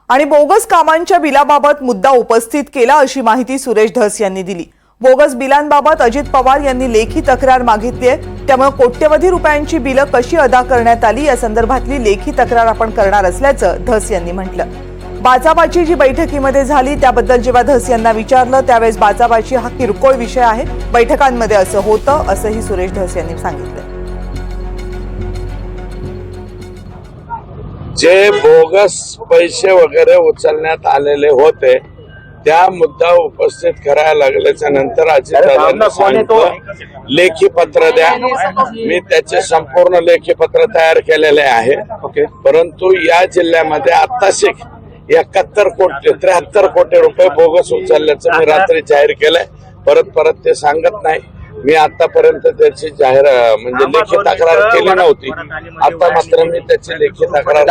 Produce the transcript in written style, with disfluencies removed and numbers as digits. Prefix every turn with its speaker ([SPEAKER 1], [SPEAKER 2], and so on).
[SPEAKER 1] आणि बोगस कामांच्या बिलाबाबत मुद्दा उपस्थित केला अशी माहिती सुरेश धस यांनी दिली। बोगस बिलांबाबत अजित पवार यांनी लेखी तक्रार मागितली आहे, त्यामुळे कोट्यवधी रुपयांची बिलं कशी अदा करण्यात आली या संदर्भातली लेखी तक्रार आपण करणार असल्याचं धस यांनी म्हटलं। बाचाबाची जी बैठकीमध्ये झाली त्याबद्दल जेव्हा धस यांना विचारलं त्यावेळेस बाचाबाची हा किरकोळ विषय आहे, बैठकांमध्ये असं होतं असंही सुरेश धस यांनी सांगितलं।
[SPEAKER 2] जे बोगस पैसे वगैरे उचलण्यात आलेले होते त्या मुद्दा उपस्थित करायला लागल्याच्या नंतर अजितदादांनी सांगितलं लेखी पत्र द्या। मी त्याचे संपूर्ण लेखी पत्र तयार केलेले आहे। परंतु या जिल्ह्यामध्ये आताशी 73 कोटी रुपये बोगस उचलल्याचं मी रात्री जाहीर केलंय। परत ते सांगत नाही। मी आतापर्यंत त्याची जाहीर म्हणजे लेखी तक्रार केली नव्हती, आता मात्र मी त्याची लेखी तक्रार